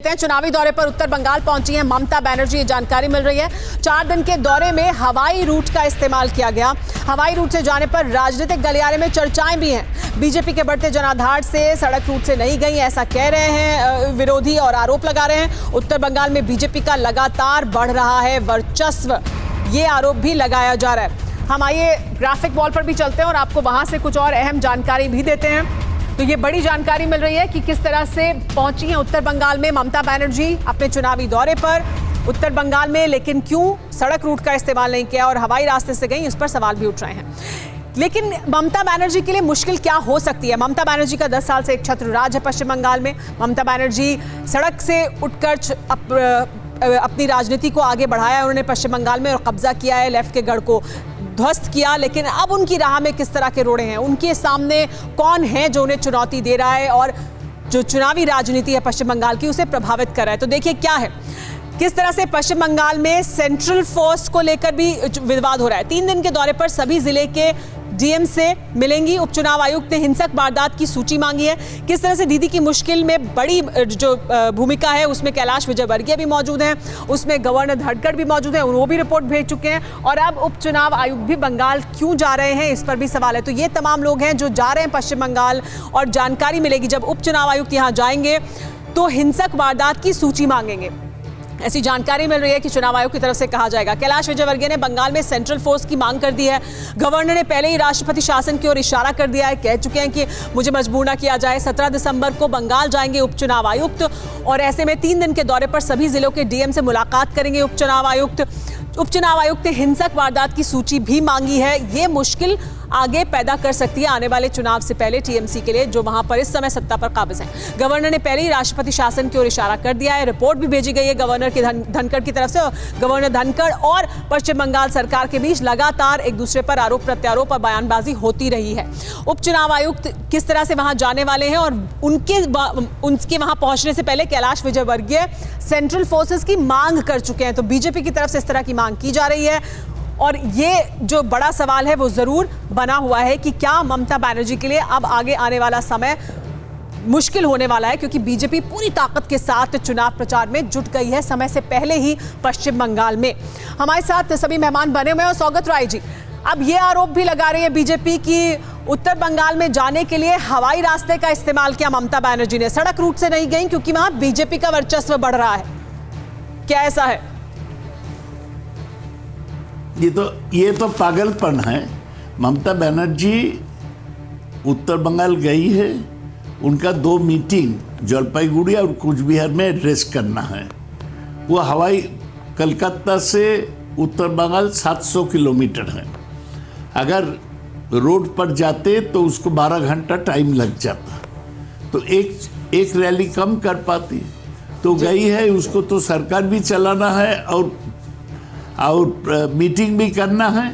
चुनावी दौरे पर उत्तर बंगाल पहुंची हैं ममता बनर्जी। जानकारी मिल रही है 4 दिन के दौरे में हवाई रूट का इस्तेमाल किया गया। हवाई रूट से जाने पर राजनीतिक गलियारे में चर्चाएं भी हैं। बीजेपी के बढ़ते जनाधार से सड़क रूट से नहीं गई, ऐसा कह रहे हैं विरोधी और आरोप लगा रहे हैं। उत्तर बंगाल में बीजेपी का लगातार बढ़ रहा है वर्चस्व, ये आरोप भी लगाया जा रहा है। हम आइए ग्राफिक वॉल पर भी चलते हैं और आपको वहां से कुछ और अहम जानकारी भी देते हैं। तो ये बड़ी जानकारी मिल रही है कि किस तरह से पहुंची हैं उत्तर बंगाल में ममता बनर्जी अपने चुनावी दौरे पर उत्तर बंगाल में, लेकिन क्यों सड़क रूट का इस्तेमाल नहीं किया और हवाई रास्ते से गई, इस पर सवाल भी उठ रहे हैं। लेकिन ममता बनर्जी के लिए मुश्किल क्या हो सकती है? ममता बनर्जी का 10 साल से एक छत्र राज है पश्चिम बंगाल में। ममता बनर्जी सड़क से उठकर अपनी राजनीति को आगे बढ़ाया उन्होंने पश्चिम बंगाल में और कब्जा किया है, लेफ्ट के गढ़ को ध्वस्त किया। लेकिन अब उनकी राह में किस तरह के रोड़े हैं, उनके सामने कौन है जो उन्हें चुनौती दे रहा है और जो चुनावी राजनीति है पश्चिम बंगाल की उसे प्रभावित कर रहा है। तो देखिए क्या है, किस तरह से पश्चिम बंगाल में सेंट्रल फोर्स को लेकर भी विवाद हो रहा है। 3 दिन के दौरे पर सभी जिले के डीएम से मिलेंगी। उपचुनाव आयुक्त ने हिंसक वारदात की सूची मांगी है। किस तरह से दीदी की मुश्किल में बड़ी जो भूमिका है उसमें कैलाश विजयवर्गीय भी मौजूद हैं, उसमें गवर्नर धनखड़ भी मौजूद हैं, वो भी रिपोर्ट भेज चुके हैं। और अब उपचुनाव आयुक्त भी बंगाल क्यों जा रहे हैं, इस पर भी सवाल है। तो ये तमाम लोग हैं जो जा रहे हैं पश्चिम बंगाल और जानकारी मिलेगी जब उपचुनाव आयुक्त यहाँ जाएंगे तो हिंसक वारदात की सूची मांगेंगे। ऐसी जानकारी मिल रही है कि चुनाव आयोग की तरफ से कहा जाएगा। कैलाश विजयवर्गीय ने बंगाल में सेंट्रल फोर्स की मांग कर दी है। गवर्नर ने पहले ही राष्ट्रपति शासन की ओर इशारा कर दिया है, कह चुके हैं कि मुझे मजबूर ना किया जाए। 17 दिसंबर को बंगाल जाएंगे उपचुनाव आयुक्त और ऐसे में 3 दिन के दौरे पर सभी जिलों के डीएम से मुलाकात करेंगे उपचुनाव आयुक्त। उपचुनाव आयुक्त ने हिंसक वारदात की सूची भी मांगी है। ये मुश्किल आगे पैदा कर सकती है आने वाले चुनाव से पहले टीएमसी के लिए, जो वहां पर इस समय सत्ता पर काबिज है। गवर्नर ने पहले ही राष्ट्रपति शासन की ओर इशारा कर दिया है। रिपोर्ट भी भेजी गई है गवर्नर के धनखड़ की तरफ से। गवर्नर धनखड़ और पश्चिम बंगाल सरकार के बीच लगातार एक दूसरे पर आरोप प्रत्यारोप और बयानबाजी होती रही है। उपचुनाव आयुक्त किस तरह से वहां जाने वाले हैं और उनके वहां पहुंचने से पहले कैलाश विजयवर्गीय सेंट्रल फोर्सेस की मांग कर चुके हैं। तो बीजेपी की तरफ से इस तरह की मांग की जा रही है और ये जो बड़ा सवाल है वो जरूर बना हुआ है कि क्या ममता बनर्जी के लिए अब आगे आने वाला समय मुश्किल होने वाला है, क्योंकि बीजेपी पूरी ताकत के साथ चुनाव प्रचार में जुट गई है समय से पहले ही पश्चिम बंगाल में। हमारे साथ सभी मेहमान बने हुए हैं और सौगत राय जी, अब ये आरोप भी लगा रही है बीजेपी की उत्तर बंगाल में जाने के लिए हवाई रास्ते का इस्तेमाल किया ममता बनर्जी ने, सड़क रूट से नहीं गई क्योंकि वहां बीजेपी का वर्चस्व बढ़ रहा है। क्या ऐसा है? ये तो पागलपन है। ममता बनर्जी उत्तर बंगाल गई है, उनका 2 मीटिंग जलपाईगुड़ी और कूच बिहार में एड्रेस करना है। वो हवाई कलकत्ता से उत्तर बंगाल 700 किलोमीटर है। अगर रोड पर जाते तो उसको 12 घंटा टाइम लग जाता, तो एक रैली कम कर पाती। तो गई है, उसको तो सरकार भी चलाना है और मीटिंग भी करना है।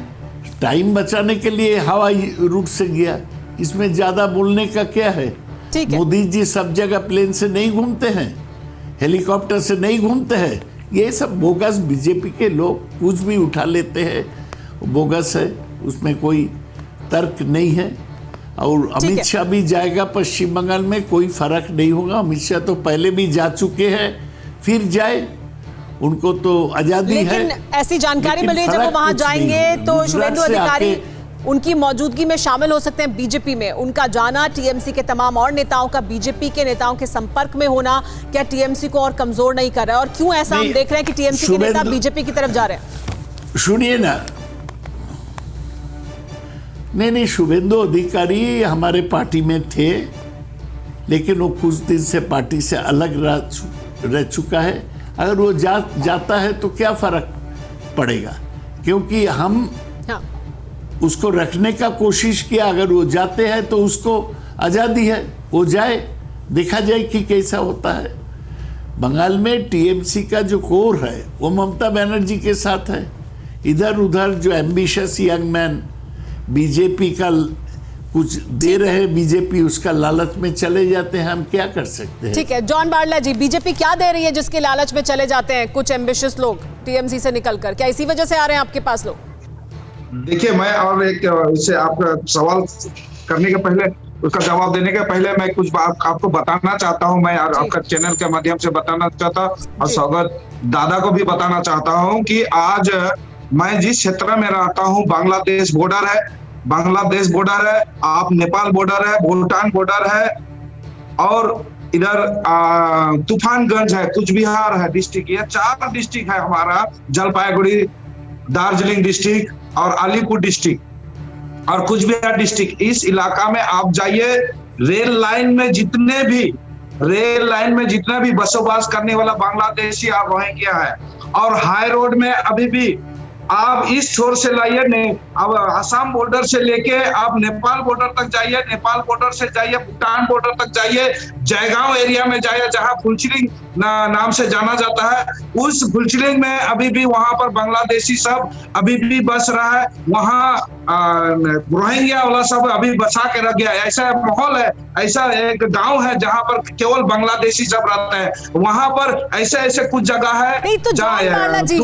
टाइम बचाने के लिए हवाई रूट से गया, इसमें ज़्यादा बोलने का क्या है? मोदी जी सब जगह प्लेन से नहीं घूमते हैं, हेलीकॉप्टर से नहीं घूमते हैं। ये सब बोगस बीजेपी के लोग कुछ भी उठा लेते हैं, बोगस है, उसमें कोई तर्क नहीं है। और अमित शाह भी जाएगा पश्चिम बंगाल में, कोई फर्क नहीं होगा। अमित शाह तो पहले भी जा चुके हैं, फिर जाए, उनको तो आजादी है। लेकिन ऐसी जानकारी मिली है जब वो वहां जाएंगे तो शुभेंदु अधिकारी उनकी मौजूदगी में शामिल हो सकते हैं बीजेपी में। उनका जाना, टीएमसी के तमाम और नेताओं का बीजेपी के नेताओं के संपर्क में होना, क्या टीएमसी को और कमजोर नहीं कर रहा है? और क्यों ऐसा हम देख रहे हैं कि टीएमसी के नेता बीजेपी की तरफ जा रहे हैं? सुनिए ना, नहीं, शुभेंदु अधिकारी हमारे पार्टी में थे, लेकिन वो कुछ दिन से पार्टी से अलग रह चुका है। अगर वो जाता है तो क्या फर्क पड़ेगा, क्योंकि हम उसको रखने का कोशिश किया। अगर वो जाते हैं तो उसको आज़ादी है, वो जाए, देखा जाए कि कैसा होता है। बंगाल में टीएमसी का जो कोर है वो ममता बनर्जी के साथ है। इधर उधर जो एम्बिशियस यंग मैन बीजेपी का कुछ दे रहे, बीजेपी उसका लालच में चले जाते हैं, हम क्या कर सकते हैं? ठीक है, जॉन बार्ला जी, बीजेपी क्या दे रही है जिसके लालच में चले जाते हैं कुछ एम्बिशियस लोग टीएमसी से निकलकर? क्या इसी वजह से आ रहे हैं आपके पास लोग? देखिए, मैं और एक इससे आपका सवाल करने के पहले उसका जवाब देने के पहले मैं कुछ बात आपको बताना चाहता हूं, मैं आपका चैनल के माध्यम से बताना चाहता और स्वागत दादा को भी बताना चाहता हूं कि आज मैं जिस क्षेत्र में रहता हूं, बांग्लादेश बॉर्डर है, बांग्लादेश बॉर्डर है, आप नेपाल बॉर्डर है, भूटान बॉर्डर है, और इधर तूफानगंज है, कुछ बिहार है डिस्ट्रिक्ट। ये 4 डिस्ट्रिक्ट है हमारा, जलपाईगुड़ी, दार्जिलिंग डिस्ट्रिक्ट और अलीपुर डिस्ट्रिक्ट और कुछ बिहार डिस्ट्रिक्ट। इस इलाका में आप जाइए, रेल लाइन में जितना भी बसोबास करने वाला बांग्लादेशी और रोहिंग्या है, और हाई रोड में अभी भी आप इस छोर से लाइए, अब असम बॉर्डर से लेके आप नेपाल बॉर्डर तक जाइए, नेपाल बॉर्डर से जाइए भूटान बॉर्डर तक जाइए, जयगांव एरिया में जाइए जहां फुलचिलिंग नाम से जाना जाता है, उस फुलचिलिंग में अभी भी वहां पर बांग्लादेशी सब अभी भी बस रहा है। वहां रोहिंग्या वाला सब अभी बसा के रख गया। ऐसा माहौल है, ऐसा एक गांव है जहां पर केवल बांग्लादेशी सब रहते हैं। वहां पर ऐसे कुछ जगह है नहीं तो जॉन बारला जी